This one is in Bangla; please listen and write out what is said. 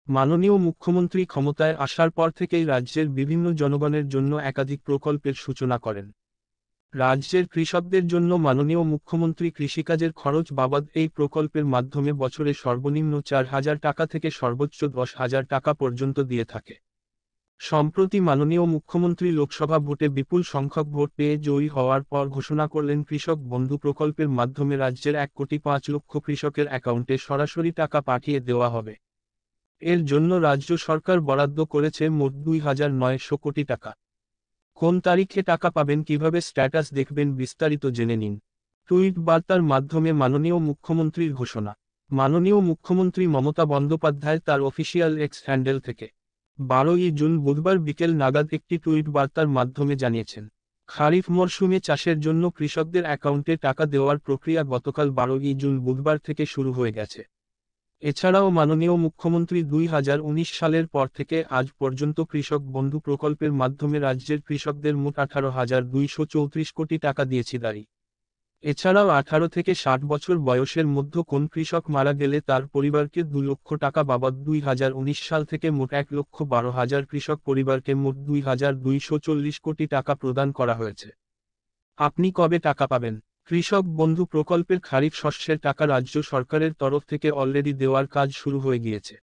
মাননীয় মুখ্যমন্ত্রী ক্ষমতায় আসার পর থেকেই রাজ্যের বিভিন্ন জনগণের জন্য একাধিক প্রকল্পের সূচনা করেন। রাজ্যের কৃষকদের জন্য মাননীয় মুখ্যমন্ত্রী কৃষিকাজের খরচ বাবদ এই প্রকল্পের মাধ্যমে বছরে সর্বনিম্ন 4,000 টাকা থেকে সর্বোচ্চ 10,000 টাকা পর্যন্ত দিয়ে থাকে। সম্প্রতি মাননীয় মুখ্যমন্ত্রী লোকসভা ভোটে বিপুল সংখ্যক ভোট পেয়ে জয়ী হওয়ার পর ঘোষণা করলেন কৃষক বন্ধু প্রকল্পের মাধ্যমে রাজ্যের 1,05,00,000 কৃষকের অ্যাকাউন্টে সরাসরি টাকা পাঠিয়ে দেওয়া হবে। এর জন্য রাজ্য সরকার বরাদ্দ করেছে মোট 2,900 কোটি টাকা। কোন তারিখে টাকা পাবেন, কিভাবে স্ট্যাটাস দেখবেন, বিস্তারিত জেনে নিন। টুইট বার্তার মাধ্যমে মাননীয় মুখ্যমন্ত্রীর ঘোষণা। মাননীয় মুখ্যমন্ত্রী মমতা বন্দ্যোপাধ্যায় তার অফিসিয়াল এক্স হ্যান্ডেল থেকে 12ই জুন বুধবার বিকেল নাগাদ একটি টুইট বার্তার মাধ্যমে জানিয়েছেন, খারিফ মরশুমে চাষের জন্য কৃষকদের অ্যাকাউন্টে টাকা দেওয়ার প্রক্রিয়া গতকাল 12ই জুন বুধবার থেকে শুরু হয়ে গেছে। এছাড়াও মাননীয় মুখ্যমন্ত্রী 2019 সালের পর থেকে আজ পর্যন্ত কৃষক বন্ধু প্রকল্পের মাধ্যমে রাজ্যের কৃষকদের মোট 18,234 কোটি টাকা দিয়েছি দাঁড়ি। এছাড়াও 18 থেকে 60 বছর বয়সের মধ্যে কোন কৃষক মারা গেলে তার পরিবারকে 2 লক্ষ টাকা বাবদ 2019 সাল থেকে মোট 1,12,000 কৃষক পরিবারকে মোট 2,240 কোটি টাকা প্রদান করা হয়েছে। আপনি কবে টাকা পাবেন? কৃষক বন্ধু প্রকল্পের খারিফ শস্যের টাকা রাজ্য সরকারের তরফ থেকে অলরেডি দেওয়ার কাজ শুরু হয়ে গিয়েছে।